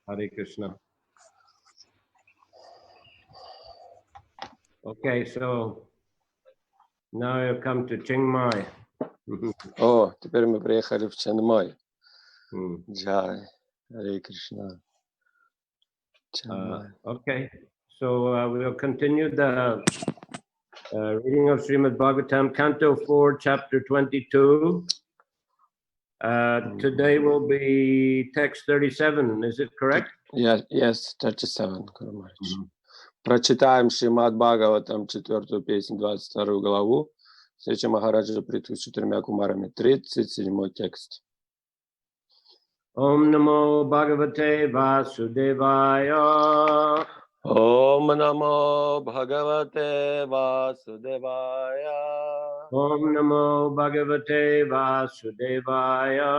Hare Krishna. Okay, so now you come to Chiang Mai. О, теперь мы приехали в Чанмай. Hmm. Джай, Харе Кришна. Чанмай. Okay, so we'll continue the reading of Srimad Bhagavatam, Canto 4, Chapter 22. Today will be text 37, is it correct? Yes, 37, Guru Maharaj. Прочитаем Шримад Бхагаватам, 4 песню, 22 главу. Встреча Махараджа Притху с 4 кумарами, 37 текст. Om Namo Bhagavate Vasudevaya. Om Namo Bhagavate Vasudevaya. Om Namo Bhagavate Vasudevaya.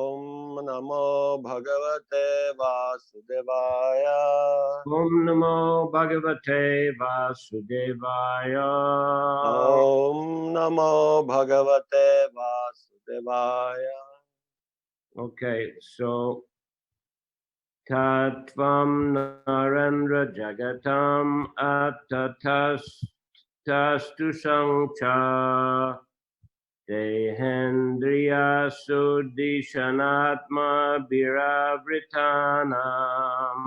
Om Namo Bhagavate Vasudevaya. Om Namo Bhagavate Vasudevaya. Om Namo Bhagavate Vasudevaya. Okay, so Tatvam Narendra Jagatam Atatastu Sangcha Dehendriya Sudishanatma Biravritanam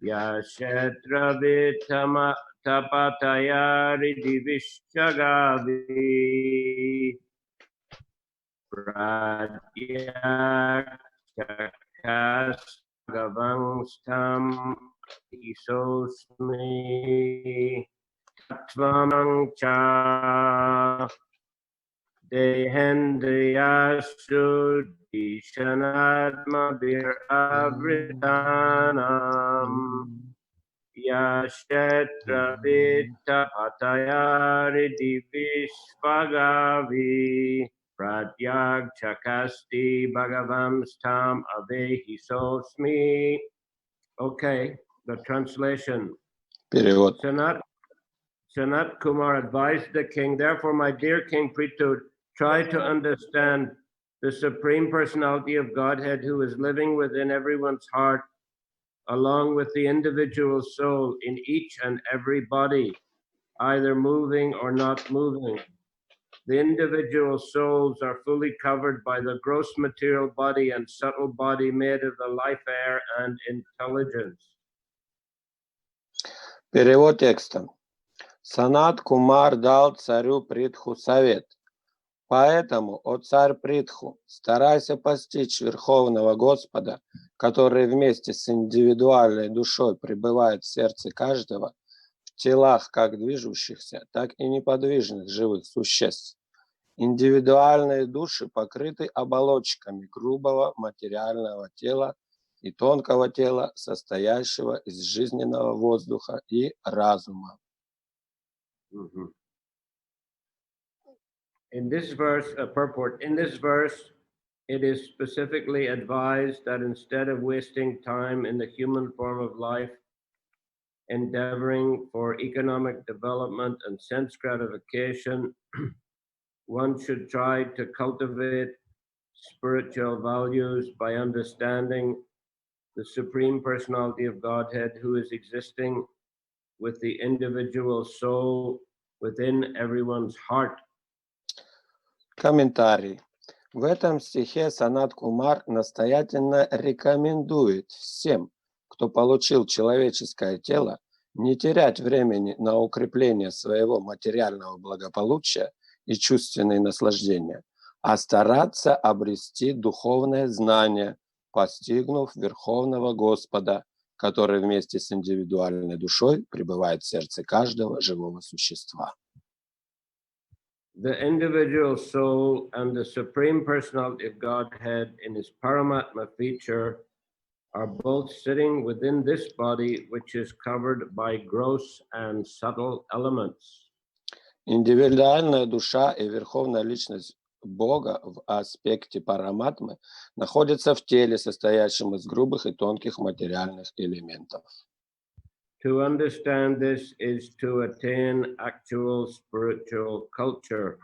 Yashetra Vitama Tapatayari Divishagavi Pratyakshagangstam isosmi Tattvamangcha Dehendriyasu Dishanatma Biravritanam Yashetra Vitta Patayari Divishvagavi Pratyag Chakasti Bhagavam Stam Avehi Sosmi. Okay, the translation. Перевод. Sanat Kumar advised the king, therefore, my dear King Prithu, try to understand the Supreme Personality of Godhead who is living within everyone's heart, along with the individual soul in each and every body, either moving or not moving. The individual souls are fully covered by the gross material body and subtle body made of the life air and intelligence. Перевод текста. Санат Кумар дал царю Притху совет. Поэтому, о царь Притху, старайся постичь Верховного Господа, который вместе с индивидуальной душой пребывает в сердце каждого, в телах как движущихся, так и неподвижных живых существ. Индивидуальные души покрыты оболочками грубого материального тела и тонкого тела, состоящего из жизненного воздуха и разума. In this verse, purport, in this verse, it is specifically advised that instead of wasting time in the human form of life, endeavoring for economic development and sense gratification, one should try to cultivate spiritual values by understanding the Supreme Personality of Godhead who is existing with the individual soul within everyone's heart. Комментарий. В этом стихе Санат Кумар настоятельно рекомендует всем, кто получил человеческое тело, не терять времени на укрепление своего материального благополучия и чувственные наслаждения, а стараться обрести духовное знание, постигнув Верховного Господа, который вместе с индивидуальной душой пребывает в сердце каждого живого существа. The individual soul and the Supreme Personality of Godhead in his Paramatma feature are both sitting within this body, which is covered by gross and subtle elements. Индивидуальная душа и верховная личность Бога в аспекте параматмы находятся в теле, состоящем из грубых и тонких материальных элементов. To understand this is to attain actual spiritual culture.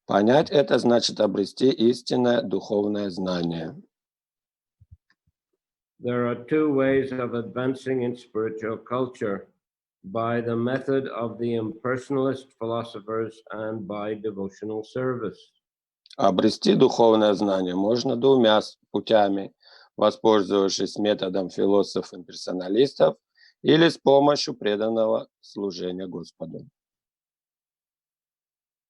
Понять это значит обрести истинное духовное знание. There are two ways of advancing in spiritual culture: by the method of the impersonalist philosophers and by devotional service. Обрести духовное знание можно двумя путями, воспользовавшись методом философов-имперсоналистов или с помощью преданного служения Господу.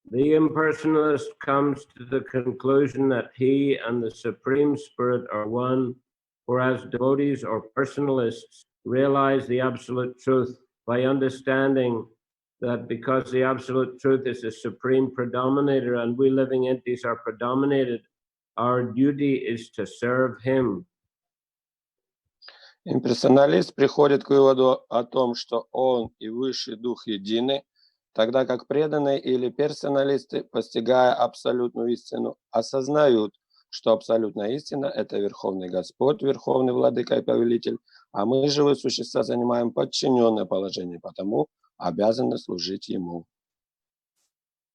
The impersonalist comes to the conclusion that he and the Supreme Spirit are one, whereas devotees or personalists realize the absolute truth by understanding that because the absolute truth is the supreme predominator and we living entities are predominated, our duty is to serve him. Имперсоналист приходит к выводу о том, что он и Высший Дух едины, тогда как преданные или персоналисты, постигая абсолютную истину, осознают, что абсолютная истина – это Верховный Господь, Верховный Владыка и Повелитель, а мы, живые существа, занимаем подчиненное положение, потому обязаны служить Ему.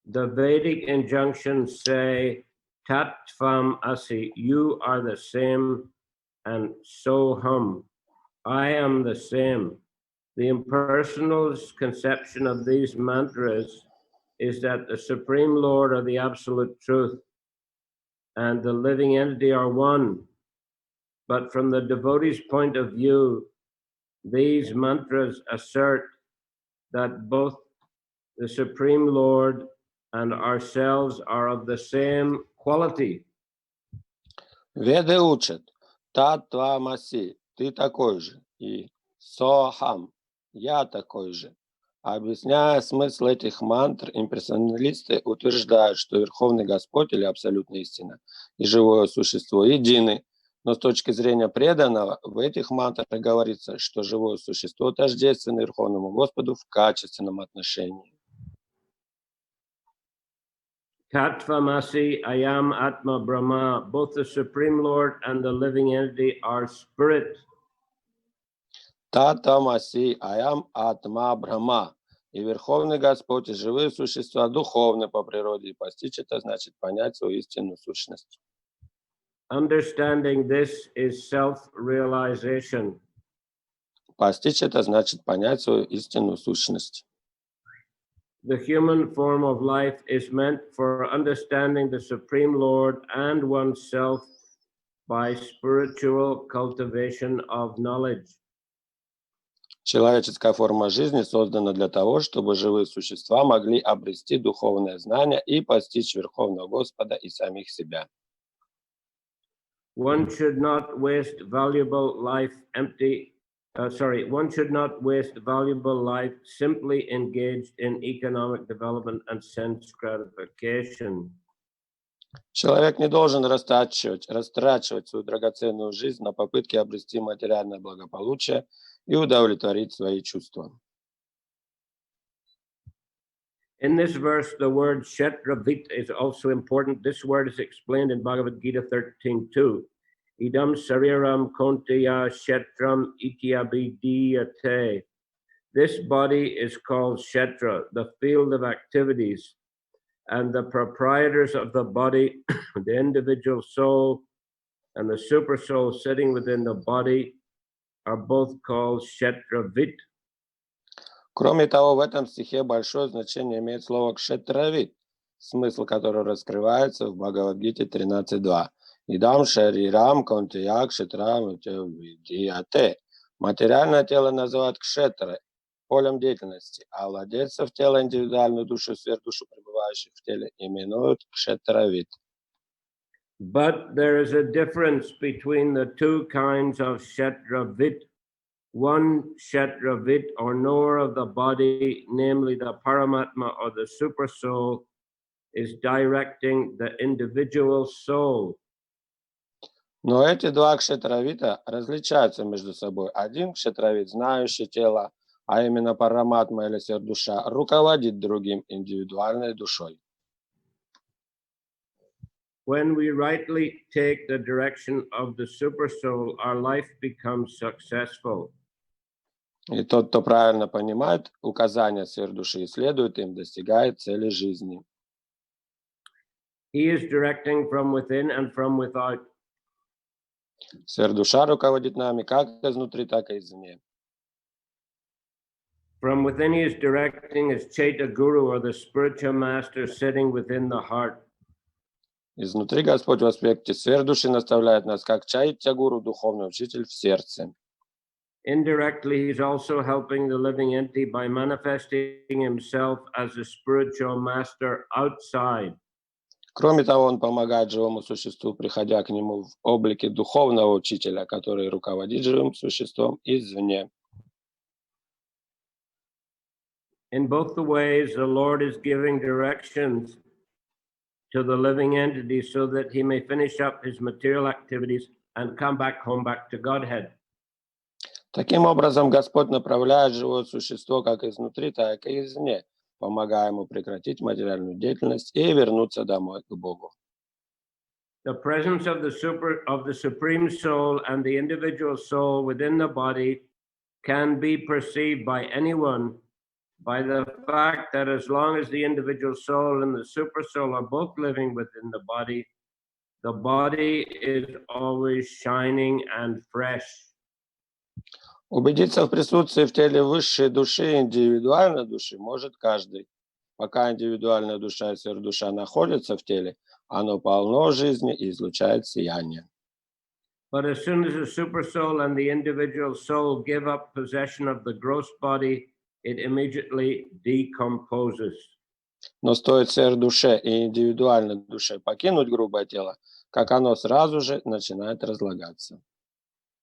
The Vedic injunctions say, Tat Tvam Asi, you are the same, and Soham, I am the same. The impersonalist conception of these mantras is that the Supreme Lord or the Absolute Truth and the living entity are one. But from the devotee's point of view, these mantras assert that both the Supreme Lord and ourselves are of the same quality. Веды учат «Тат твам аси», ты такой же, и «Соахам», я такой же. Объясняя смысл этих мантр, имперсоналисты утверждают, что Верховный Господь или Абсолютная Истина и живое существо едины, но с точки зрения преданного в этих мантрах говорится, что живое существо тождественно Верховному Господу в качественном отношении. Tatvamasi ayam atma brahma, both the Supreme Lord and the living entity are spirit. Татамаси аям атма брахма. И Верховный Господь, и живые существа духовны по природе, и постичь это значит понять свою истинную сущность. Understanding this is self-realization. Постичь это значит понять свою истинную сущность. The human form of life is meant for understanding the Supreme Lord and oneself by spiritual cultivation of knowledge. Человеческая форма жизни создана для того, чтобы живые существа могли обрести духовное знание и постичь Верховного Господа и самих себя. One should not waste valuable life one should not waste valuable life simply engaged in economic development and sense gratification. Человек не должен растрачивать свою драгоценную жизнь на попытки обрести материальное благополучие и удовлетворить свои чувства. In this verse, the word Kshetravit is also important. This word is explained in Bhagavad Gita 13:2. Idam sariram konteya Kshetram ityabhidiyate. This body is called Kshetra, the field of activities, and the proprietors of the body, the individual soul, and the super soul sitting within the body are both called Kshetravit. Кроме того, в этом стихе большое значение имеет слово «кшетравит», смысл которого раскрывается в Бхагавад-гите 13.2. «Идам шарирам контия кшетрам видиате». Материальное тело называют кшетрой, полем деятельности, а владельцев тела, индивидуальную душу, сверхдушу, пребывающих в теле, именуют кшетравит. But there is a difference between the two kinds of Kshetravit. One Kshetravit or knower of the body, namely the Paramatma or the super soul, is directing the individual soul. Но эти два кшетравита различаются между собой. Один кшетравит, знающий тело, а именно параматма или сверхдуша, руководит другим индивидуальной душой. When we rightly take the direction of the super soul, our life becomes successful. И тот, кто правильно понимает указания сверхдуши и следует им, достигает цели жизни. He is directing from within and from without. Сверхдуша руководит нами как изнутри, так и извне. From within, he is directing his Chaita Guru or the spiritual master sitting within the heart. Изнутри Господь в аспекте сверхдуши наставляет нас, как Чайтя-гуру, духовный учитель в сердце. Indirectly, he's also helping the living entity by manifesting himself as a spiritual master outside. Кроме того, он помогает живому существу, приходя к нему в облике духовного учителя, который руководит живым существом извне. In both the ways, the Lord is giving directions to the living entity so that he may finish up his material activities and come back home, back to Godhead. Таким образом, Господь направляет живое существо как изнутри, так и извне, помогая ему прекратить материальную деятельность и вернуться домой к Богу. The presence of the Supreme Soul and the individual soul within the body can be perceived by anyone by the fact that as long as the individual soul and the super soul are both living within the body is always shining and fresh. Убедиться в присутствии в теле высшей души и индивидуальной души может каждый. Пока индивидуальная душа и сверхдуша находятся в теле, оно полно жизни и излучает сияние. But as soon as the super soul and the individual soul give up possession of the gross body, it immediately decomposes. Но стоит сверхдуше и индивидуальной душе покинуть грубое тело, как оно сразу же начинает разлагаться.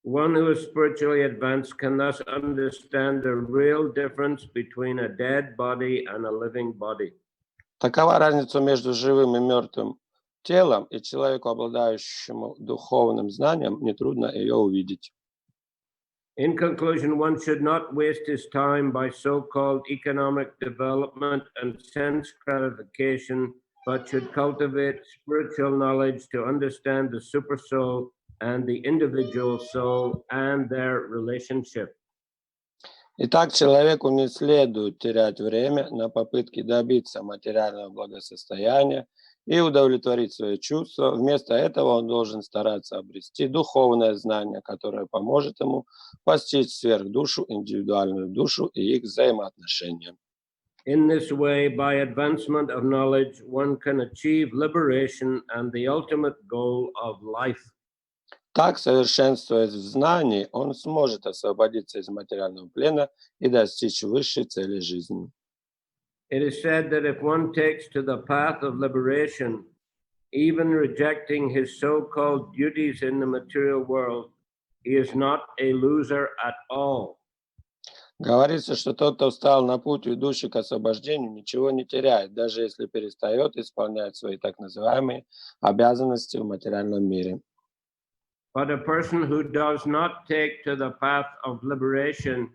One who is spiritually advanced can thus understand the real difference between a dead body and a living body. Такова разница между живым и мертвым телом, и человеку, обладающему духовным знанием, нетрудно ее увидеть. In conclusion, one should not waste his time by so-called economic development and sense gratification, but should cultivate spiritual knowledge to understand the super soul and the individual soul and their relationship. Итак, человеку не следует терять время на попытки добиться материального благосостояния и удовлетворить свои чувства. Вместо этого он должен стараться обрести духовное знание, которое поможет ему постичь сверхдушу, индивидуальную душу и их взаимоотношения. In this way, by advancement of knowledge, one can achieve liberation and the ultimate goal of life. Так, совершенствуясь в знании, он сможет освободиться из материального плена и достичь высшей цели жизни. It is said that if one takes to the path of liberation, even rejecting his so-called duties in the material world, he is not a loser at all. Говорится, что тот, кто встал на путь, ведущий к освобождению, ничего не теряет, даже если перестает исполнять свои так называемые обязанности в материальном мире. But a person who does not take to the path of liberation,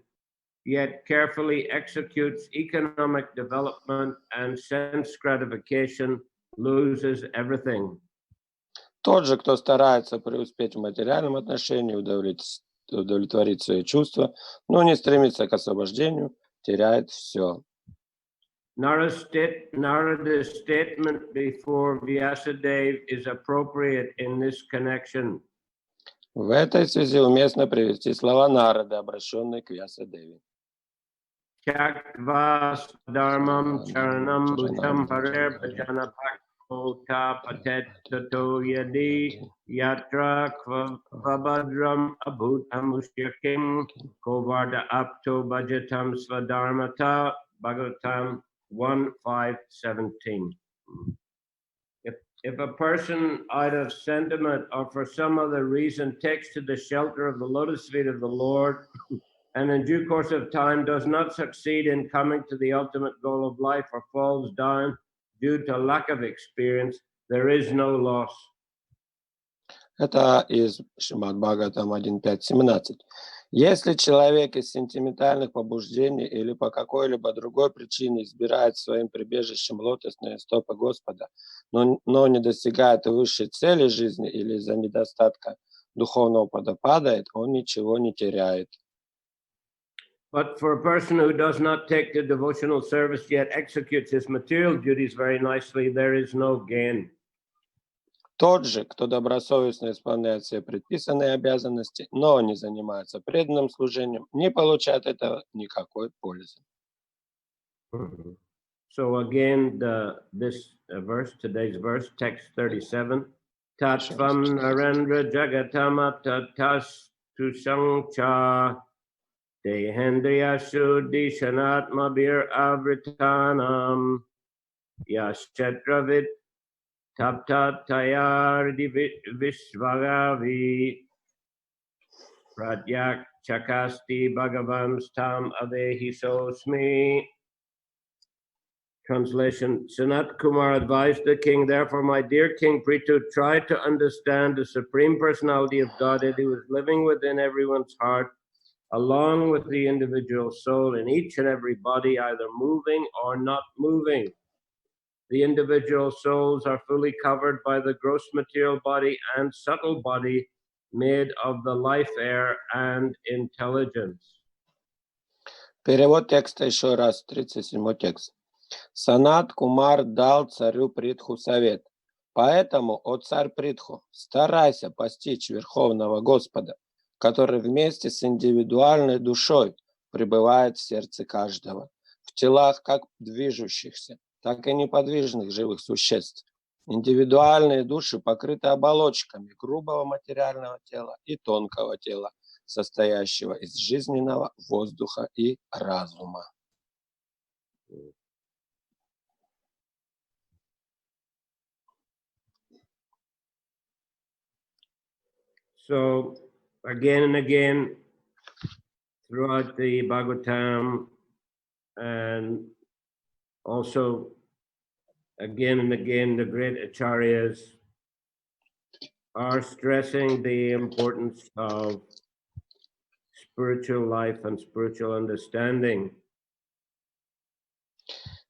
yet carefully executes economic development and sense gratification, loses everything. Тот же, кто старается преуспеть в материальном отношении, удовлетворить свои чувства, но не стремится к освобождению, теряет все. Narada's statement before Vyasadeva is appropriate in this connection. В этой связи уместно привести слова Нарады, обращенные к Вьясадеве. Tyaktva dharmam charanam bhujam harer bhajana bhakto ta patet tato yadi yatra kvabhadram abhutam ushyakim kovarda apto bhajatam svadharmata Bhagavatam 1:5-17. If a person out of sentiment or for some other reason takes to the shelter of the lotus feet of the Lord and in due course of time does not succeed in coming to the ultimate goal of life or falls down due to lack of experience, there is no loss. Это из Шримад Бхагаватам 1.5.17. Если человек из сентиментальных побуждений или по какой-либо другой причине избирает своим прибежищем лотосные стопы Господа, но не достигает высшей цели жизни или из-за недостатка духовного падает, он ничего не теряет. But for a person who does not take the devotional service yet executes his material duties very nicely, there is no gain. Тот же, кто добросовестно исполняет все предписанные обязанности, но не занимается преданным служением, не получает этого никакой пользы. Mhm. So again, this verse, today's verse, text 37, Tatvam Narendra Jagatama Tatas Tusangcha Dehendriya Shuddhi Shanatma Bir Avritanam Yaschetravit Tapta Tayar Vishvagavi Pradyak Chakasti Bhagavan Stam Avehi Sosmi. Translation, Sanat Kumar advised the king, therefore, my dear King Prithu, try to understand the Supreme Personality of Godhead who is living within everyone's heart, along with the individual soul in each and every body, either moving or not moving. The individual souls are fully covered by the gross material body and subtle body made of the life air and intelligence. Перевод текста еще раз, 37 текст. Санат Кумар дал царю Притху совет. Поэтому, о царь Притху, старайся постичь Верховного Господа, который вместе с индивидуальной душой пребывает в сердце каждого, в телах как движущихся, так и неподвижных живых существ. Индивидуальные души покрыты оболочками грубого материального тела и тонкого тела, состоящего из жизненного воздуха и разума. So again and again, throughout the Bhagavatam, and also again and again, the great acharyas are stressing the importance of spiritual life and spiritual understanding.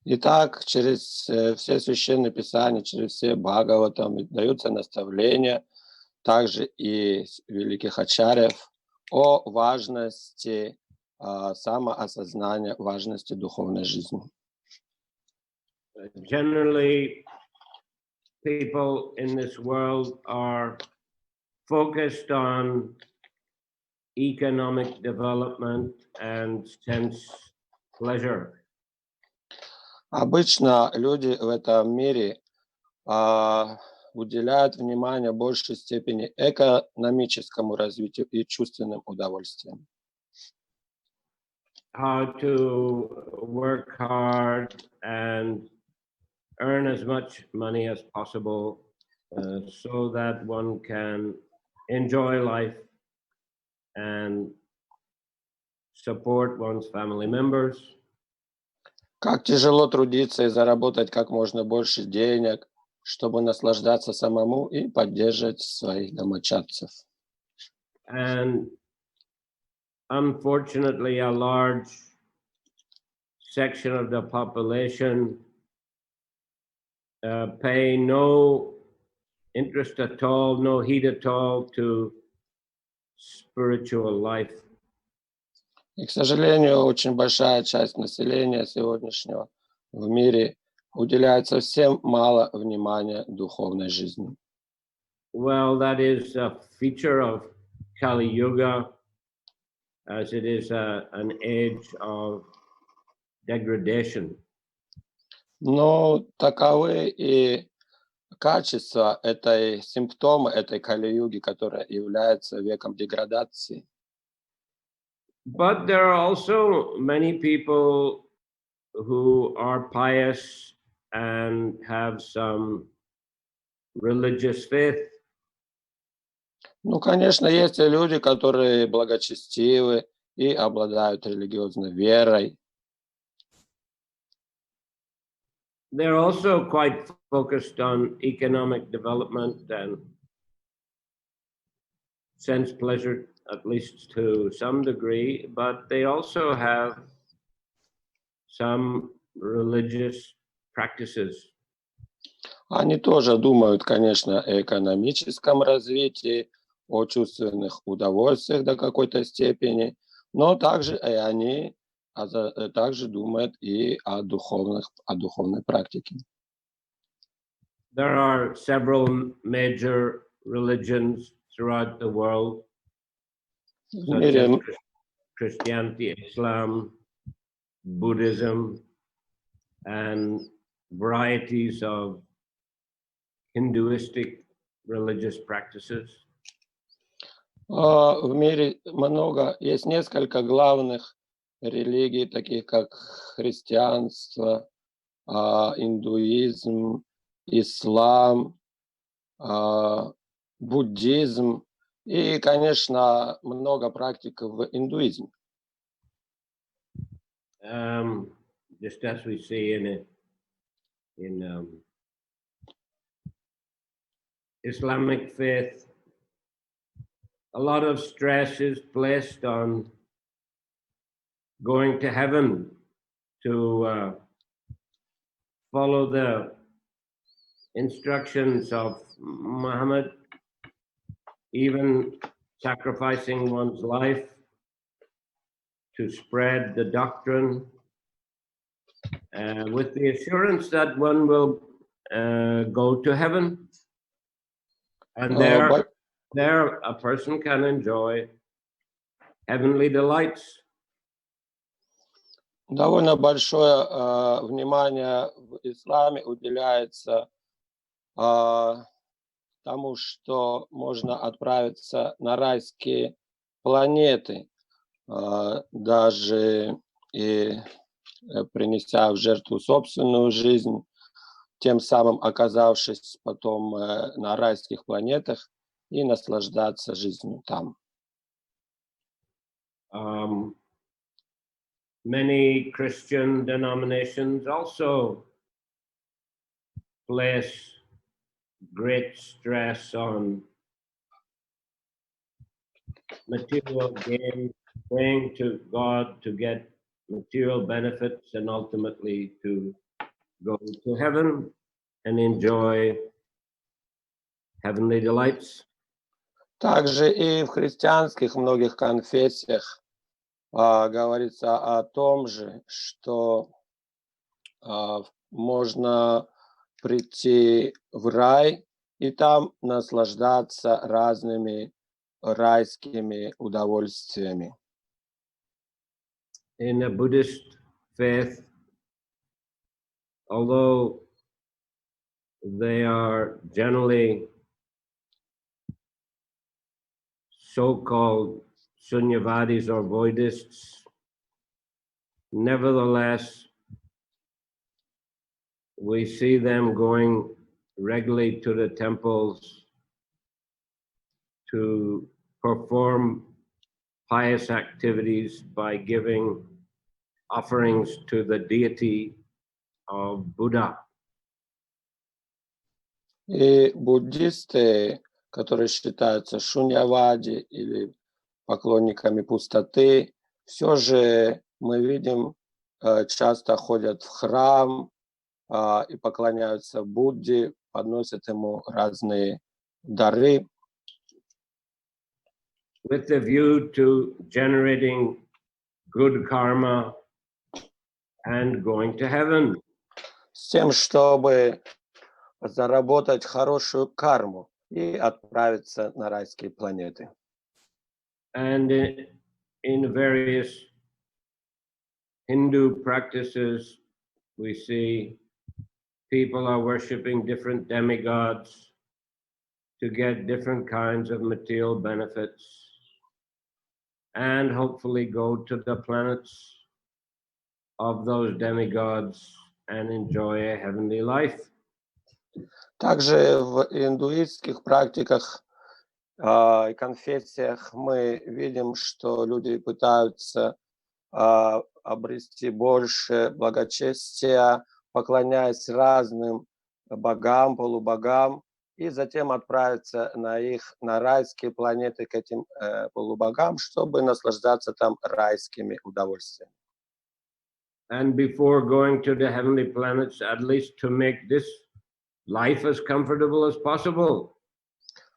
Итак, через все священные писания, через все Бхагаватам даются наставления, также и великих ачарьев, о важности самоосознания, важности духовной жизни. Generally, people in this world are focused on economic development and sense pleasure. Обычно люди в этом мире уделяют внимание в большей степени экономическому развитию и чувственным удовольствиям. How to work hard and earn as much money as possible so that one can enjoy life and support one's family members. Как тяжело трудиться и заработать как можно больше денег, чтобы наслаждаться самому и поддерживать своих домочадцев. And unfortunately, a large section of the population pay no interest at all, no heed at all to spiritual life. И, к сожалению, очень большая часть населения сегодняшнего в мире уделяет совсем мало внимания духовной жизни. Well, that is a feature of Kali Yuga, as it is an age of degradation. Но таковы и качества этой симптомы этой Кали-юги, которая является веком деградации. But there are also many people who are pious and have some religious faith. Ну, конечно, есть и люди, которые благочестивы и обладают религиозной верой. They're also quite focused on economic development and sense pleasure, at least to some degree, but they also have some religious practices. Они тоже думают, конечно, о экономическом развитии, о чувственных удовольствиях до какой-то степени, но также и они также думают и о духовной практике. There are several major religions throughout the world, В such мире as Christianity, Islam, Buddhism, and varieties of Hinduistic religious practices. В мире есть несколько главных религий, таких как христианство, индуизм, ислам, буддизм и, конечно, много практик в индуизме. Just as we see in Islamic faith, a lot of stress is placed on going to heaven to follow the instructions of Muhammad, even sacrificing one's life to spread the doctrine, with the assurance that one will go to heaven. And there a person can enjoy heavenly delights. Довольно большое внимание в исламе уделяется тому, что можно отправиться на райские планеты, даже и принеся в жертву собственную жизнь, тем самым оказавшись потом на райских планетах и наслаждаться жизнью там. Many Christian denominations also place great stress on material gain, praying to God to get material benefits and ultimately to go to heaven and enjoy heavenly delights. Также и в христианских многих конфессиях говорится о том же, что можно прийти в рай и там наслаждаться разными райскими удовольствиями. In a Buddhist faith, although they are generally so-called Sunyavadis or Voidists, nevertheless, we see them going regularly to the temples to perform pious activities by giving offerings to the deity of Buddha. И буддисты, которые считаются шуньявади или поклонниками пустоты, все же мы видим, часто ходят в храм и поклоняются Будде, подносят ему разные дары. With the view to generating good karma and going to heaven. С тем, чтобы заработать хорошую карму и отправиться на райские планеты. And in various Hindu practices, we see people are worshiping different demigods to get different kinds of material benefits and hopefully go to the planets of those demigods and enjoy a heavenly life. Также в индуистских практиках и конфессиях мы видим, что люди пытаются обрести больше благочестия, поклоняясь разным богам, полубогам, и затем отправиться на райские планеты к этим полубогам, чтобы наслаждаться там райскими удовольствиями. And before going to the heavenly planets, at least to make this life as comfortable as possible.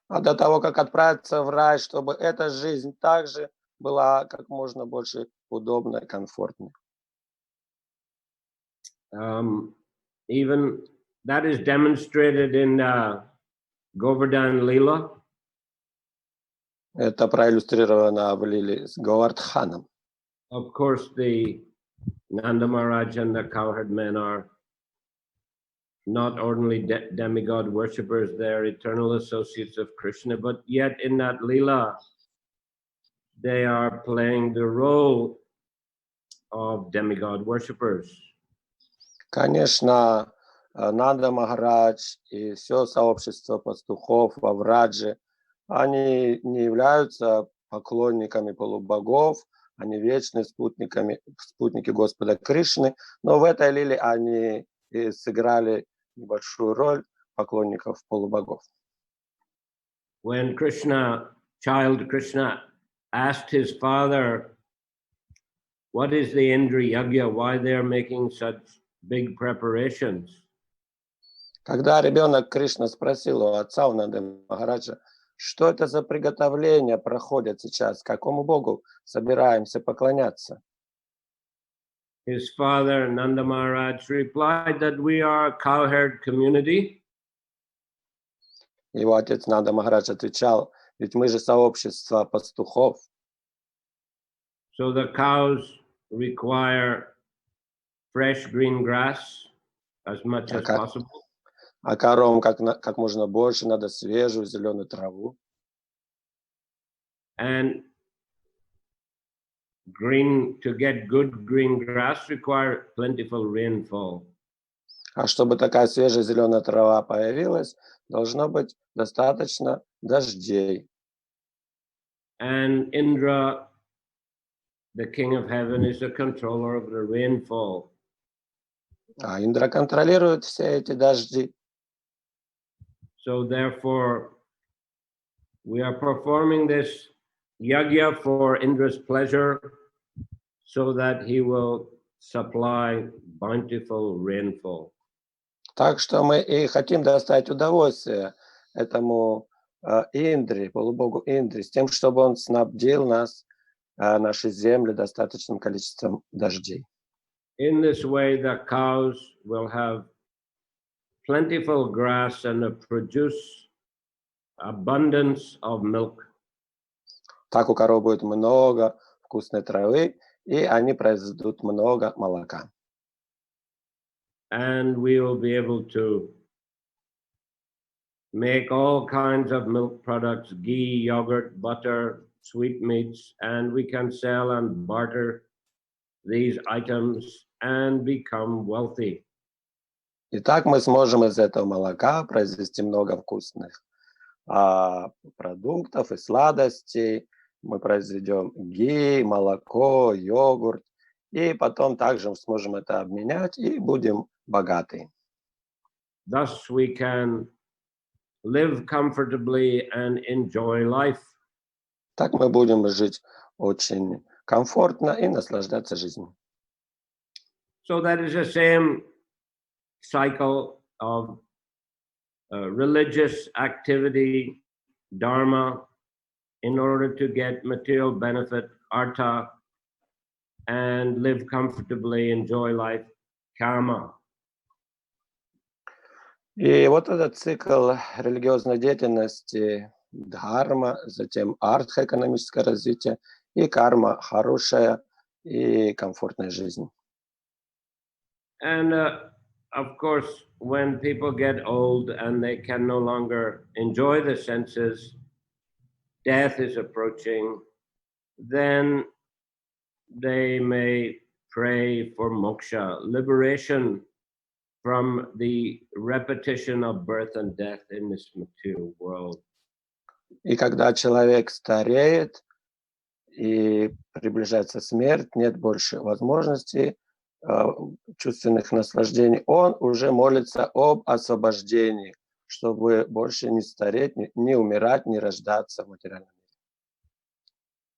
А до того, как отправиться в рай, чтобы эта жизнь также была как можно больше удобной, комфортной. Even that is demonstrated in Govardhan Leela. Это проиллюстрировано в Лиле с Говардханом. Of course, the Nanda Maharaj and the cowherd men are not ordinary demigod worshippers, they're eternal associates of Krishna, but yet in that Leela, they are playing the role of demigod worshippers. Конечно, Нанда Махарадж и все сообщество пастухов во Врадже, они не являются поклонниками полубогов, они вечные спутники Господа Кришны, но в этой лиле они и сыграли небольшую роль поклонников полубогов. When child Krishna asked his father, what is the Indra Yagya, why they're making such big preparations? Когда ребенок Кришна спросил у отца, у Нанды Махараджа, что это за приготовления проходят сейчас, какому богу собираемся поклоняться? His father, Nanda Maharaj, replied that we are a cowherd community. Его отец Нанда Махарадж отвечал, ведь мы же сообщество пастухов. So the cows require fresh green grass as much as possible. А коровам как можно больше надо свежую зеленую траву. And to get good green grass require plentiful rainfall. А чтобы такая свежая зеленая трава появилась, должно быть достаточно дождей. And Indra, the king of heaven, is the controller of the rainfall. А Индра контролирует все эти дожди. So therefore, we are performing this yagya for Indra's pleasure so that he will supply bountiful rainfall. Так что мы и хотим доставить удовольствие этому Индре, полубогу Индре, с тем, чтобы он снабдил нас, наши земли, достаточным количеством дождей. In this way, the cows will have plentiful grass and produce abundance of milk. Так у коров будет много вкусной травы, и они произведут много молока. And we will be able to make all kinds of milk products, ghee, yogurt, butter, sweetmeats, and we can sell and barter these items and become wealthy. Итак, мы сможем из этого молока произвести много вкусных продуктов и сладостей. Мы произведем ги, молоко, йогурт, и потом также сможем это обменять и будем богаты. Thus we can live comfortably and enjoy life. Так мы будем жить очень комфортно и наслаждаться жизнью. So that is the same cycle of religious activity, dharma, in order to get material benefit, artha, and live comfortably, enjoy life, karma. И вот этот цикл религиозной деятельности, дхарма, затем артха, экономическое развитие, и карма, хорошая и комфортная жизнь. And of course, when people get old and they can no longer enjoy the senses, death is approaching, then they may pray for moksha, liberation from the repetition of birth and death in this material world. И когда человек стареет и приближается смерть, нет больше возможностей чувственных наслаждений, он уже молится об освобождении, чтобы больше не стареть, не умирать, не рождаться в материальном мире.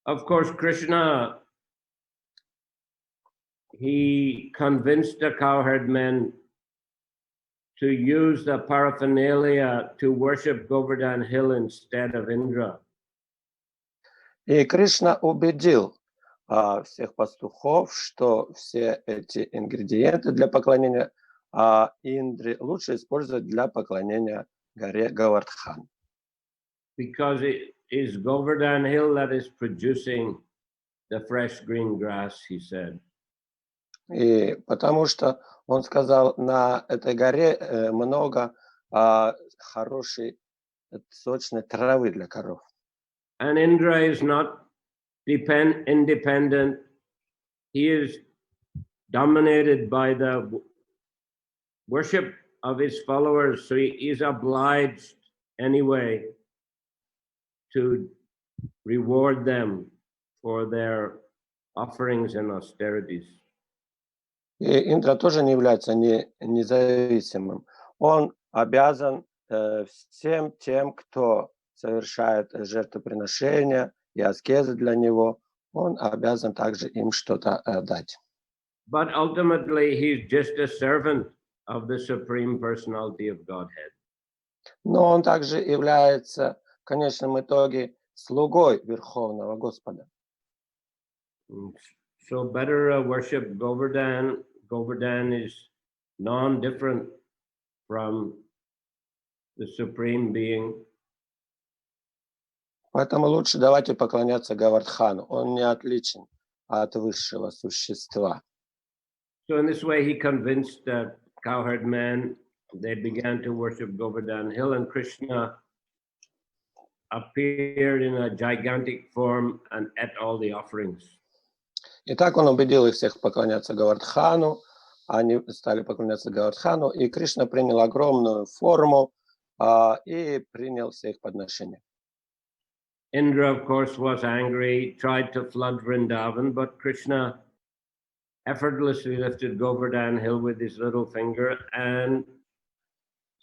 Of course, Krishna, he convinced the cowherd men to use the paraphernalia to worship Govardhan Hill instead of Indra. И Кришна убедил всех пастухов, что все эти ингредиенты для поклонения а Индри лучше использовать для поклонения горе Говардхан. because it is Govardhan hill that is producing the fresh green grass, he said. И потому что он сказал, на этой горе много хорошей сочной травы для коров. And Indra is not independent. He is dominated by the worship of his followers, so he is obliged anyway to reward them for their offerings and austerities. И Индра тоже не является независимым. Он обязан всем тем, кто совершает жертвоприношения и аскезы для него, он обязан также им что-то дать. But ultimately, he's just a servant of the Supreme Personality of Godhead. Но он также является в конечном итоге слугой Верховного Господа. So better worship Govardhan. Govardhan is non-different from the Supreme Being. Поэтому лучше давайте поклоняться Говардхану. Он не отличен от высшего существа. So in this way, he convinced the cowherd men. They began to worship Govardhan hill, and Krishna appeared in a gigantic form and ate all the offerings. И так он убедил их всех поклоняться Говардхану. Они стали поклоняться Говардхану, и Кришна принял огромную форму и принял все их подношения. Indra, of course, was angry, tried to flood Vrindavan, but Krishna effortlessly lifted Govardhan hill with his little finger and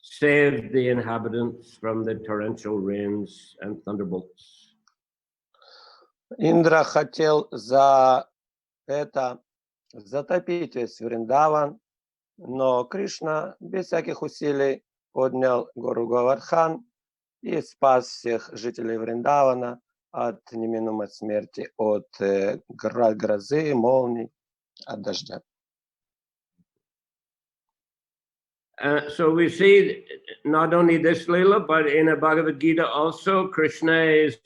saved the inhabitants from the torrential rains and thunderbolts. Индра хотел за это затопить весь Вриндаван, но Кришна без всяких усилий поднял гору Говардхан и спас всех жителей Вриндавана от неминуемой смерти, от грозы, молний, от дождя. So we see not only this Leela, but in a Bhagavad Gita also, Krishna is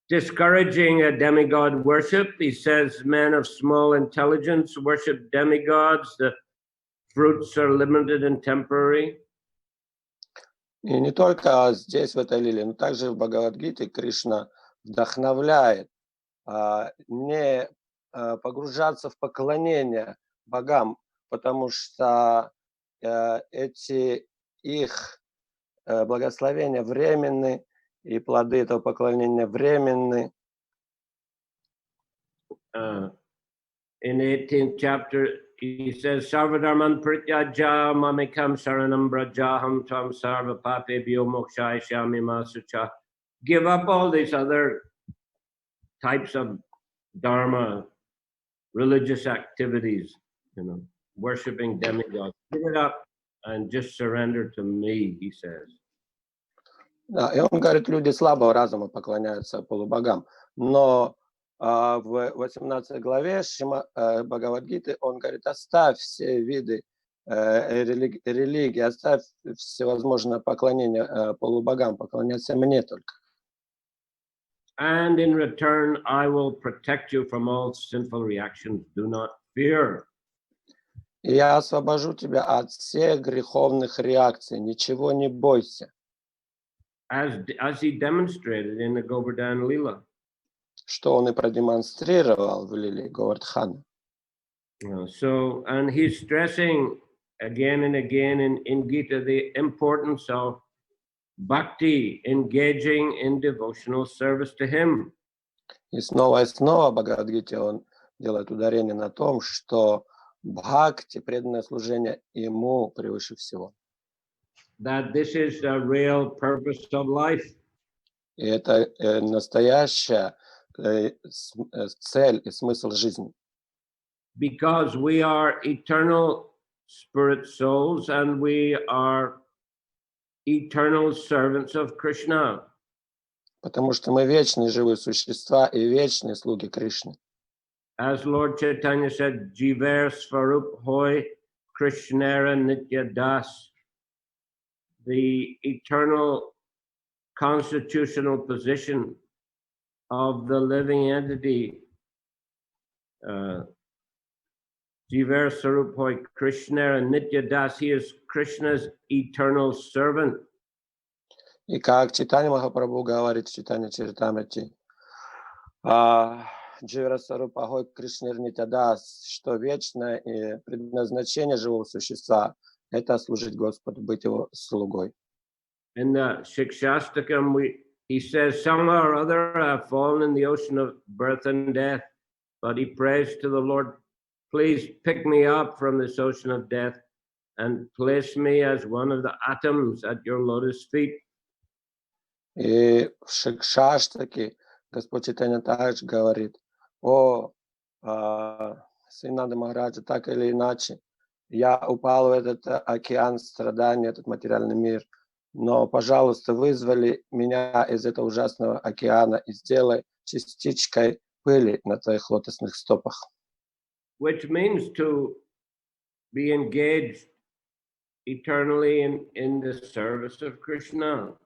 discouraging a demigod worship. He says, men of small intelligence worship demigods. The fruits are limited and temporary. И не только здесь, в этой лиле, но также в Бхагавад-гите Кришна вдохновляет не погружаться в поклонение богам, потому что эти их благословения временны, и плоды этого поклонения временны. In 18th chapter, he says, Sarvadharman prityaja mamekam saranam brajaham tam sarva papebhyo mokshaya shami masucha. Give up all these other types of dharma, religious activities, worshipping demigods. Give it up and just surrender to me, he says. Да, и он говорит, люди слабого разума поклоняются полубогам. Но в 18 главе Бхагавад-гиты он говорит, оставь все виды религии, оставь всевозможное поклонение полубогам, поклоняйся мне только. And in return, I will protect you from all sinful reactions. Do not fear. И я освобожу тебя от всех греховных реакций. Ничего не бойся. As he demonstrated in the Govardhan Leela. Что он и продемонстрировал в лиле Говардхана. So, and he's stressing again and again in Gita the importance of bhakti, engaging in devotional service to him. И снова в Бхагавад-гите он делает ударение на том, что бхакти, преданное служение ему превыше всего. That this is the real purpose of life. И это настоящая цель и смысл жизни. Because we are eternal spirit souls and we are eternal servants of Krishna. Потому что мы вечные живые существа и вечные слуги Кришны. As Lord Chaitanya said, Jiver Svarup Hoy Krishnara Nitya Das, the eternal constitutional position of the living entity. Jivar Sarup Hoy Krishna and Nitya Das, he is Krishna's eternal servant. И как Чайтанья Махапрабху говорит в Чайтанья Чаритамрити, Дживара Сарупа Гой Кришнир Нитядас, что вечное и предназначение живого существа – это служить Господу, быть его слугой. In the Shikshastakam, he says, somehow or other I have fallen in the ocean of birth and death, but he prays to the Lord, please pick me up from this ocean of death and place me as one of the atoms at your lotus feet. И в Шикшаштаке Господь Чайтанья также говорит: о, Синада Махараджа, так или иначе, я упал в этот океан страданий, этот материальный мир, но, пожалуйста, вызвали меня из этого ужасного океана и сделай частичкой пыли на твоих лотосных стопах. Which means to be engaged eternally in the service of Krishna.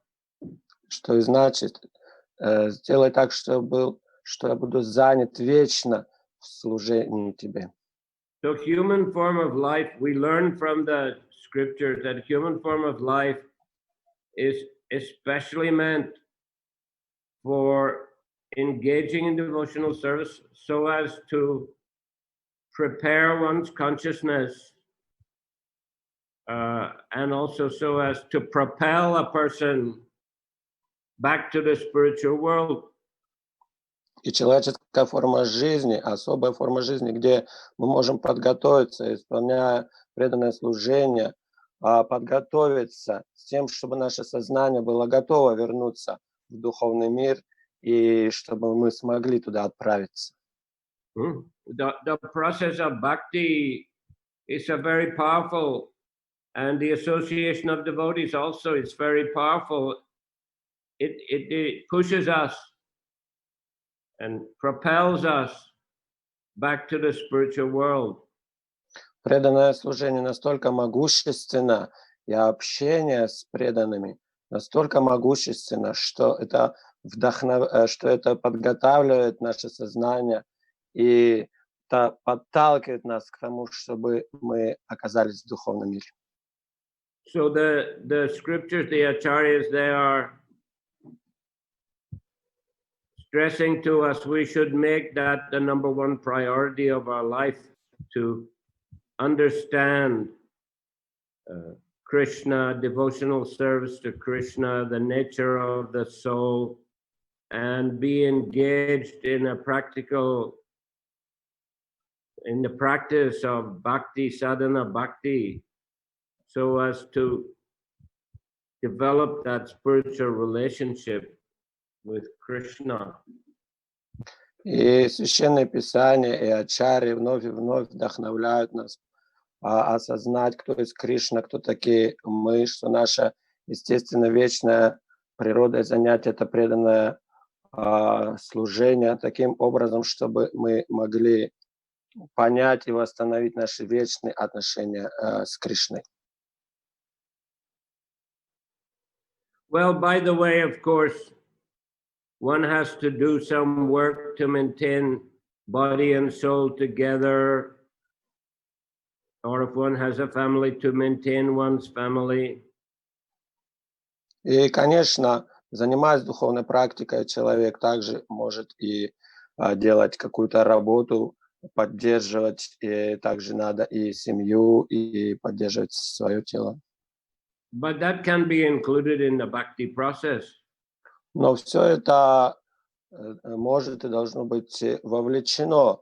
Что и значит, сделай так, что я буду занят вечно в служении тебе. So human form of life, we learn from the scriptures that human form of life is especially meant for engaging in devotional service so as to prepare one's consciousness and also so as to propel a person back to the spiritual world. И человеческая форма жизни, особая форма жизни, где мы можем подготовиться, исполняя преданное служение, подготовиться с тем, чтобы наше сознание было готово вернуться в духовный мир и чтобы мы смогли туда отправиться. The process of bhakti is a very powerful, and the association of devotees also is very powerful. It pushes us and propels us back to the spiritual world. Преданное служение настолько могущественно, и общение с преданными настолько могущественно, что это подготавливает наше сознание и это подталкивает нас к тому, чтобы мы оказались в духовном мире. So the scriptures, the acharyas, they are stressing to us we should make that the number one priority of our life, to understand Krishna, devotional service to Krishna, the nature of the soul, and be engaged in the practice of bhakti, sadhana bhakti, so as to develop that spiritual relationship with Krishna. И Священное Писание, и ачарьи вновь и вновь вдохновляют нас осознать, кто есть Кришна, кто такие мы, что наша естественно вечная природа и занятие — это преданное служение таким образом, чтобы мы могли понять и восстановить наши вечные отношения с Кришной. Well, by the way, of course, one has to do some work to maintain body and soul together, or if one has a family, to maintain one's family. И, конечно, занимаясь духовной практикой, человек также может и делать какую-то работу, поддерживать, и также надо и семью, и поддерживать свое тело. But that can be included in the bhakti process. Но все это может и должно быть вовлечено,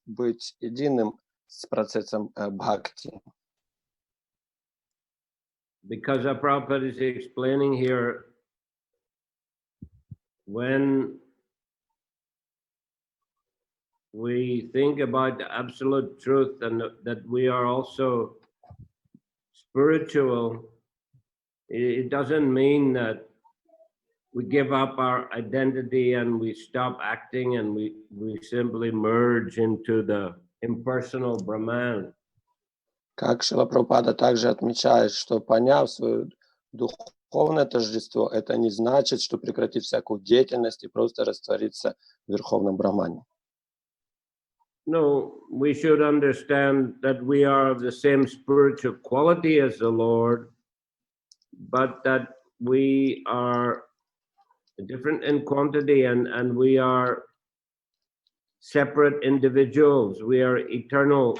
быть единым с процессом бхакти. Because Prabhupada is explaining here, when we think about the absolute truth and that we are also spiritual, it doesn't mean that we give up our identity and we stop acting and we simply merge into the impersonal Brahman. Как Шрила Прабхупада также отмечает, что поняв свое духовное тождество, это не значит, что прекратить всякую деятельность и просто раствориться в Верховном Брахмане. No, we should understand that we are of the same spiritual quality as the Lord, but that we are different in quantity and we are separate individuals. We are eternal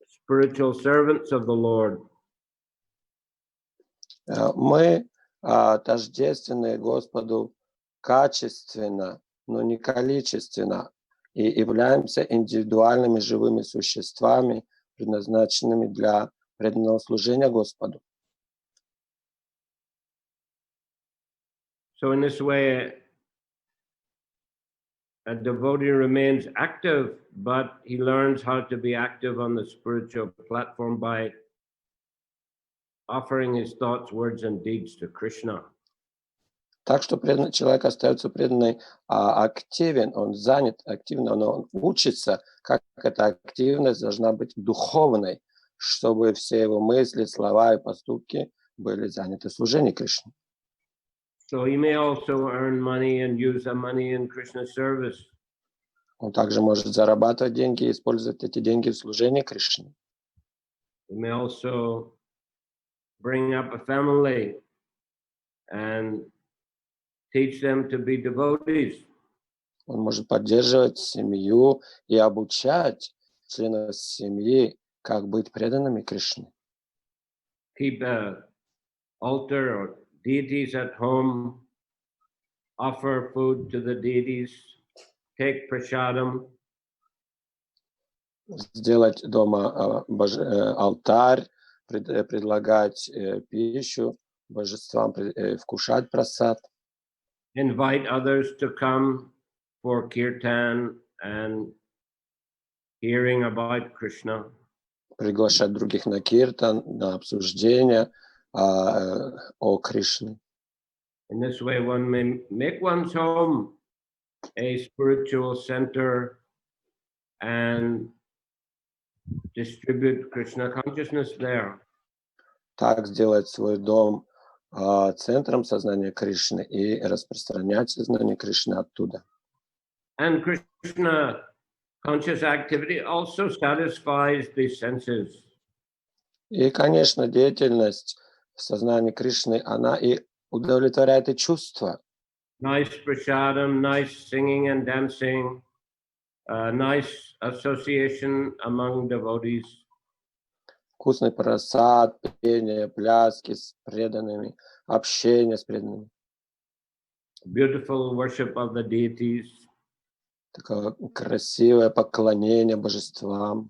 spiritual servants of the Lord. Мы тождественны Господу качественно, но не количественно, и являемся индивидуальными живыми существами, предназначенными для преданного служения Господу. So in this way, a devotee remains active, but he learns how to be active on the spiritual platform by offering his thoughts, words, and deeds to Krishna. Так что человек остается преданный, активен, он занят активно, но он учится, как эта активность должна быть духовной, чтобы все его мысли, слова и поступки были заняты в служении Кришне. So he may also earn money and use the money in Krishna's service. Он также может зарабатывать деньги и использовать эти деньги в служении Кришне. He may also bring up a family and teach them to be devotees. Он может поддерживать семью и обучать членов семьи, как быть преданными Кришне. Keep an altar or deities at home, offer food to the deities, take prasadam. Сделать дома алтарь, предлагать пищу божествам, вкушать прасад. Invite others to come for kirtan and hearing about Krishna. Приглашать других на киртан, на обсуждение о Кришне. In this way, one may make one's home a spiritual center and distribute Krishna consciousness there. Так сделать свой дом центром сознания Кришны и распространять сознание Кришны оттуда. And Krishna conscious activity also satisfies the senses. И, конечно, деятельность в сознании Кришны, она и удовлетворяет и чувства. Nice prasadam, nice singing and dancing, nice association among devotees. Вкусный просад, пение, пляски с преданными, общение с преданными. Beautiful worship of the deities. Такое красивое поклонение божествам.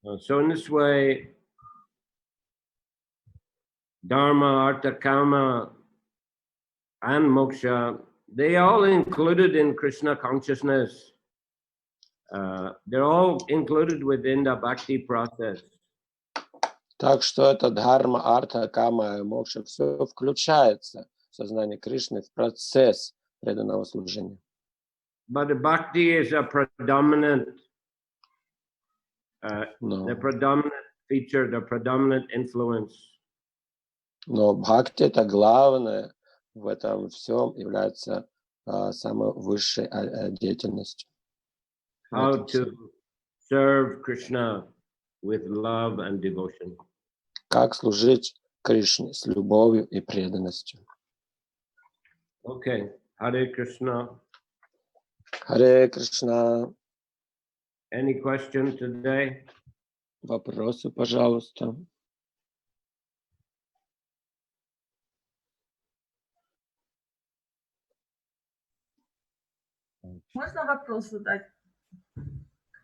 So in this way, Dharma, Artha, Kama, and Moksha, they all included in Krishna consciousness. They're all included within the bhakti process. Так что это дхарма, арта, кама и мокша, все включается в сознание Кришны, в процесс преданного служения. But the bhakti is a predominant, the predominant feature, the predominant influence. Но бхакти, это главное в этом всем, является самой высшей деятельностью. How to serve Krishna with love and devotion. Как служить Кришне с любовью и преданностью. Okay, Hare Krishna. Харе Кришна. Any question today? Вопросы, пожалуйста. Можно вопрос задать?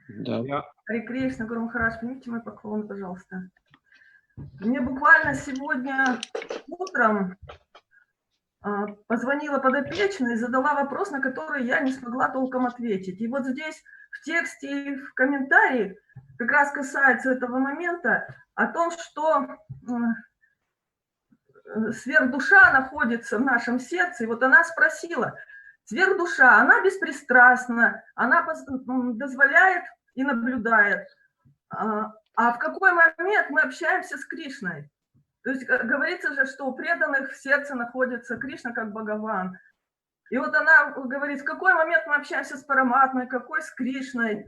Да. Харе Кришна, Гуру Махарадж, примите мой поклон, пожалуйста. Мне буквально сегодня утром позвонила подопечная и задала вопрос, на который я не смогла толком ответить. И вот здесь в тексте и в комментарии как раз касается этого момента о том, что сверхдуша находится в нашем сердце. И вот она спросила, сверхдуша, она беспристрастна, она дозволяет и наблюдает. А в какой момент мы общаемся с Кришной? То есть говорится же, что у преданных в сердце находится Кришна как Бхагаван. И вот она говорит, в какой момент мы общаемся с Параматмой, какой с Кришной,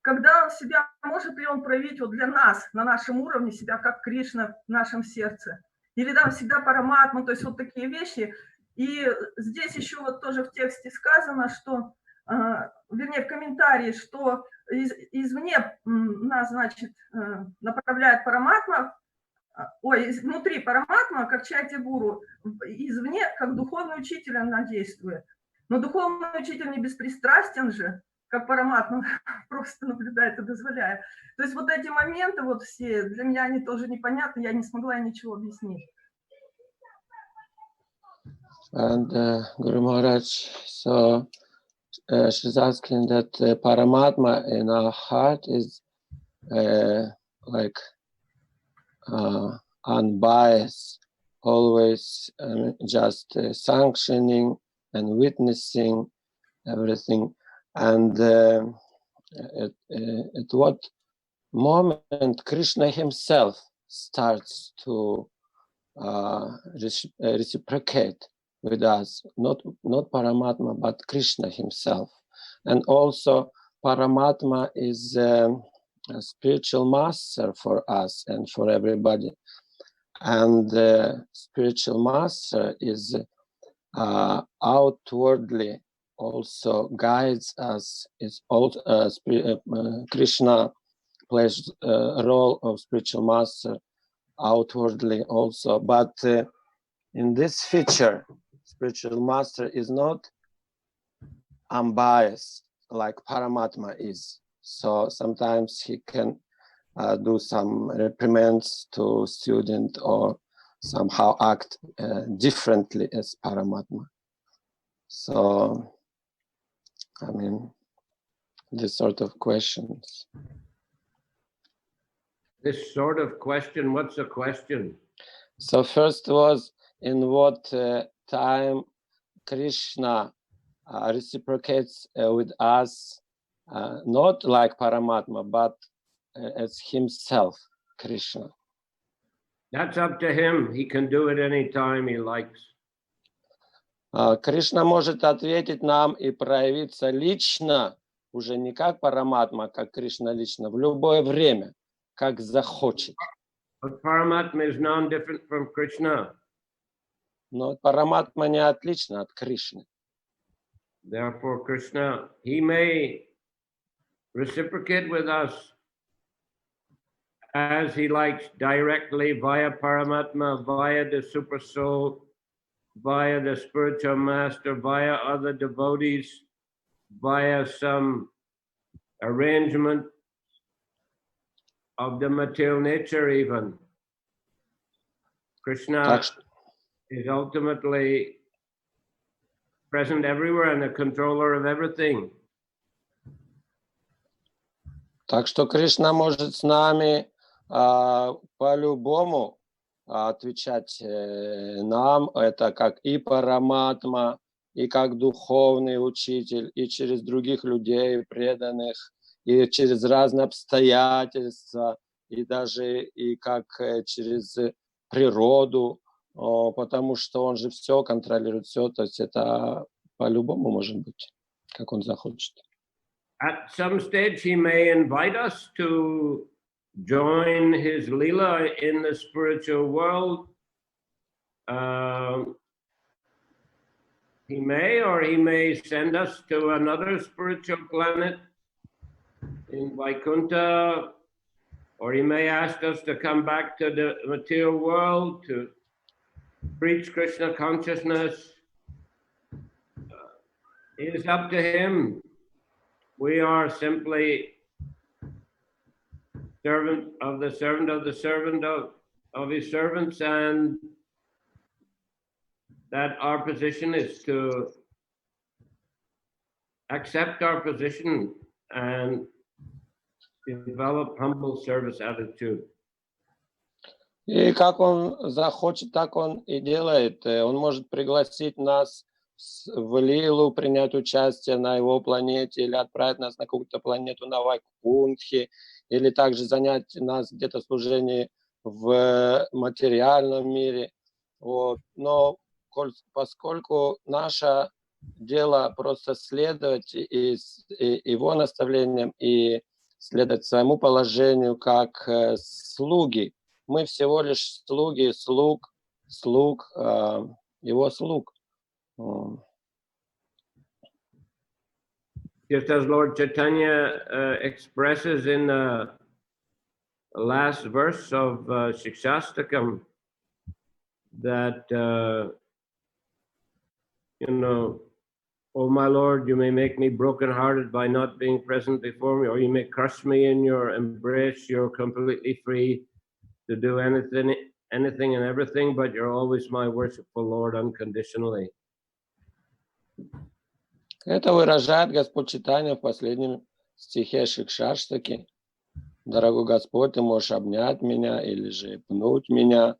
когда он себя, может ли он проявить вот для нас, на нашем уровне, себя как Кришна в нашем сердце. Или там всегда Параматма, то есть вот такие вещи. И здесь еще вот тоже в тексте сказано, что, вернее, в комментарии, что извне нас, значит, направляет Параматма, внутри Параматма, как Чайти-гуру, извне, как духовный учитель она действует. Но духовный учитель не беспристрастен же, как Параматма просто наблюдает и дозволяет. То есть вот эти моменты вот все, для меня они тоже непонятны, я не смогла ничего объяснить. And Guru Maharaj, so she's asking that Paramatma in our heart is like unbiased, always just sanctioning and witnessing everything. And at what moment Krishna himself starts to reciprocate with us, not Paramatma, but Krishna himself. And also Paramatma is a spiritual master for us and for everybody. And the spiritual master is outwardly also guides us. It's all Krishna plays a role of spiritual master outwardly also, but in this feature, spiritual master is not unbiased like Paramatma is. So sometimes he can do some reprimands to student or somehow act differently as Paramatma. So, I mean, this sort of questions. This sort of question, what's the question? So first was, in what time Krishna reciprocates with us, not like Paramatma, but as himself, Krishna. That's up to him. He can do it any time he likes. Кришна может ответить нам и проявиться лично, уже не как Параматма, как Кришна лично, в любое время, как захочет. But Paramatma is non-different from Krishna. Но Параматма не отлична от Кришны. Therefore, Krishna, he may reciprocate with us as he likes, directly via Paramatma, via the Super Soul, via the spiritual master, via other devotees, via some arrangement of the material nature even. Krishna is ultimately present everywhere and the controller of everything. Так что Кришна может с нами по-любому отвечать нам, это как и Параматма, и как духовный учитель, и через других людей преданных, и через разные обстоятельства, и даже и как через природу, потому что он же все контролирует, все, то есть это по-любому может быть, как он захочет. At some stage, he may invite us to join his lila in the spiritual world. He may send us to another spiritual planet in Vaikuntha, or he may ask us to come back to the material world to preach Krishna consciousness. It is up to him. We are simply servant of the servant of the servant of his servants, and that our position is to accept our position and develop humble service attitude. И как он захочет, так он и делает. Он может пригласить нас в Лилу принять участие на его планете, или отправить нас на какую-то планету на Вайкунтхи, или также занять нас где-то в служении в материальном мире. Вот. Но поскольку наше дело просто следовать и его наставлениям, и следовать своему положению как слуги, мы всего лишь слуги, слуг его слуг. Just as Lord Chaitanya expresses in the last verse of Shikshastakam that, oh my Lord, you may make me brokenhearted by not being present before me, or you may crush me in your embrace. You're completely free to do anything and everything, but you're always my worshipful Lord unconditionally. Это выражает Господь Чайтанья в последнем стихе Шикшаштаки. Дорогой Господь, ты можешь обнять меня или же пнуть меня.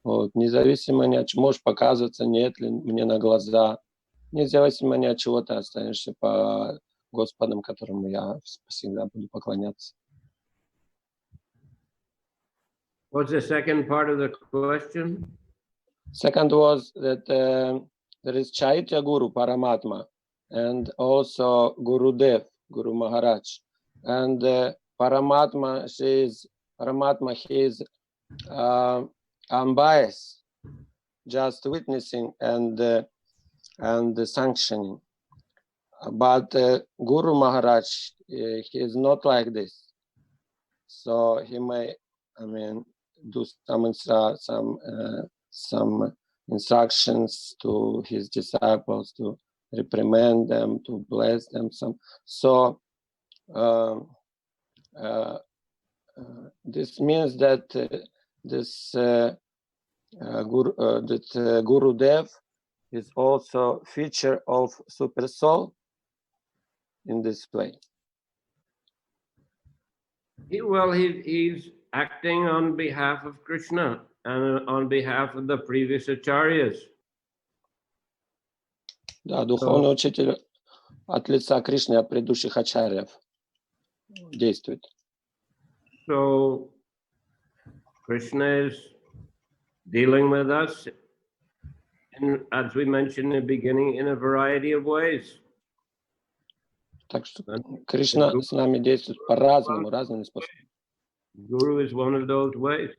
Вот, независимо ни от чего, можешь показываться, нет ли мне на глаза. Независимо ни от чего, ты останешься по Господом, которому я всегда буду поклоняться. What's the second part of the question? Second was that there is Chaitya Guru, Paramatma, and also Guru Dev, Guru Maharaj. And Paramatma, he is unbiased, just witnessing and sanctioning. But Guru Maharaj, he is not like this. So he may, do some instructions to his disciples, to reprimand them, to bless them. This means that Guru Dev is also feature of Super Soul in this way. He's acting on behalf of Krishna and on behalf of the previous acharyas. Да, духовный учитель от лица Кришны, от предыдущих ачарьев действует. So Krishna is dealing with us, as we mentioned in the beginning, in a variety of ways. Так что Кришна с нами действует по-разному, разными способами. Guru is one of those ways.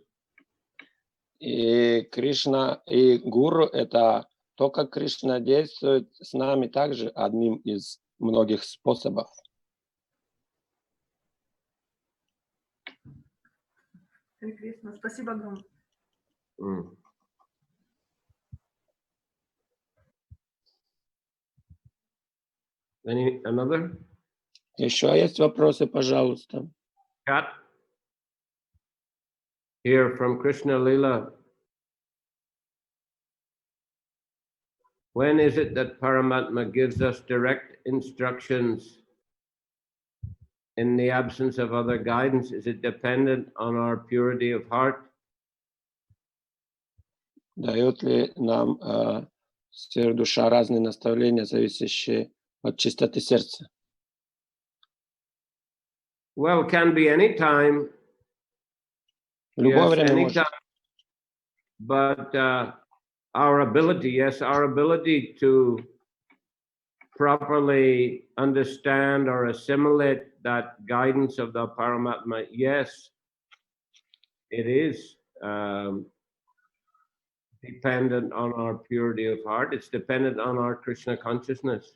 И Кришна, и Гуру — это то, как Кришна действует с нами, также одним из многих способов. Кришна, спасибо огромное. Another? Еще есть вопросы, пожалуйста. Kat? Here from Krishna Lila. When is it that Paramatma gives us direct instructions in the absence of other guidance? Is it dependent on our purity of heart? Дает ли нам сфера душа разные наставления, зависящие от чистоты сердца? Well, can be any time. В любое Yes, время может. anytime. But our ability to properly understand or assimilate that guidance of the Paramatma, yes, it is dependent on our purity of heart. It's dependent on our Krishna consciousness.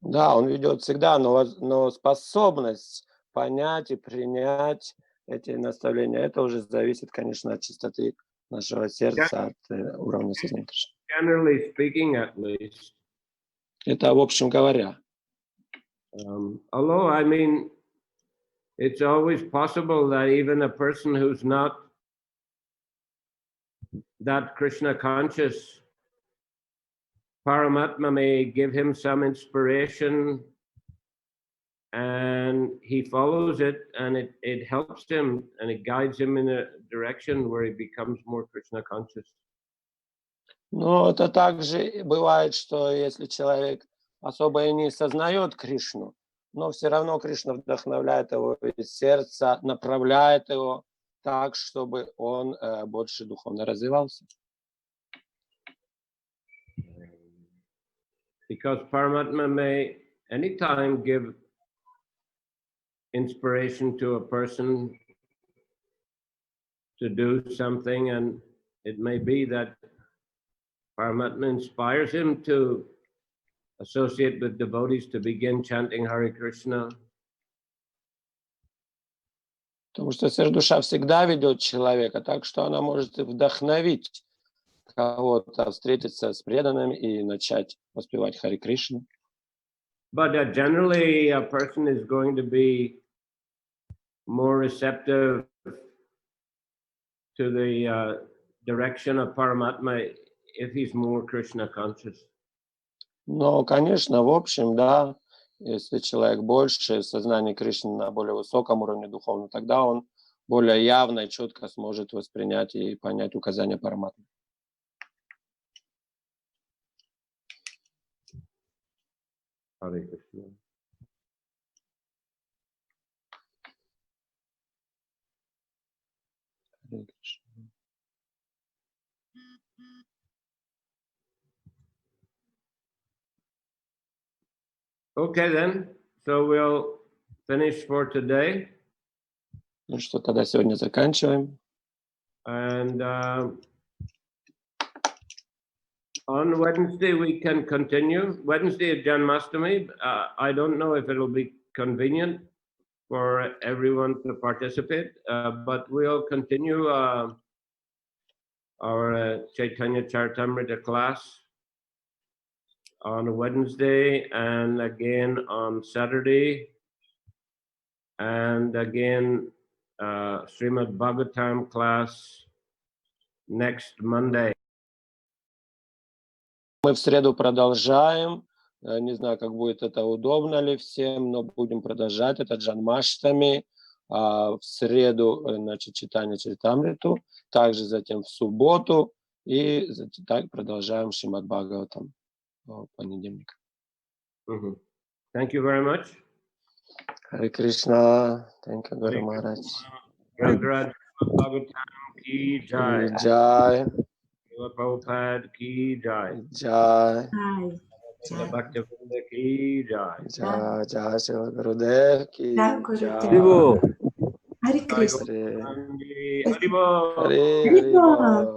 Да, он ведет всегда, но способность понять и принять эти наставления, это уже зависит, конечно, от чистоты нашего сердца, от уровня сознания Кришны. Generally speaking, at least. Это в общем говоря. Although, it's always possible that even a person who's not that Krishna conscious, Paramatma may give him some inspiration and he follows it, and it helps him and it guides him in a direction where he becomes more Krishna conscious. Но это также бывает, что если человек особо и не сознает Кришну, но все равно Кришна вдохновляет его из сердца, направляет его так, чтобы он больше духовно развивался. Because Paramatma may anytime give inspiration to a person to do something, and it may be that Paramatma inspires him to associate with devotees to begin chanting Hare Krishna. Потому что Душа всегда ведет человека, так что она может и вдохновить кого-то встретиться с преданными и начать воспевать Харе Кришну. But generally, a person is going to be more receptive to the direction of Paramatma if he's more Krishna conscious. Но, конечно, в общем, да, если человек больше сознания Кришны на более высоком уровне духовном, тогда он более явно и четко сможет воспринять и понять указания Параматмы. Hare Krishna. Okay then, so we'll finish for today. Ну что, тогда сегодня заканчиваем. And on Wednesday we can continue. Wednesday is Janmashtami. I don't know if it'll be convenient for everyone to participate, but we'll continue our Chaitanya Charitamrita class on Wednesday and again on Saturday and again Srimad Bhagavatam class next Monday. Мы в среду продолжаем. Не знаю, как будет это, удобно ли всем, но будем продолжать это Джанмаштами. В среду, значит, читание Чаритамриту, также затем в субботу и так продолжаем Шримад Бхагаватам в понедельник. Thank you very much. Харе Кришна. Thank you, Guru Maharaj. Ragraj Bhagavatam ki jai. Jai. Prabhupada ki jai. Jai. Bhaktivinoda ki jai. Jai. Jai. Shri Gurudev ki jai. Hare Krishna. Hare Bol. Hare Bol.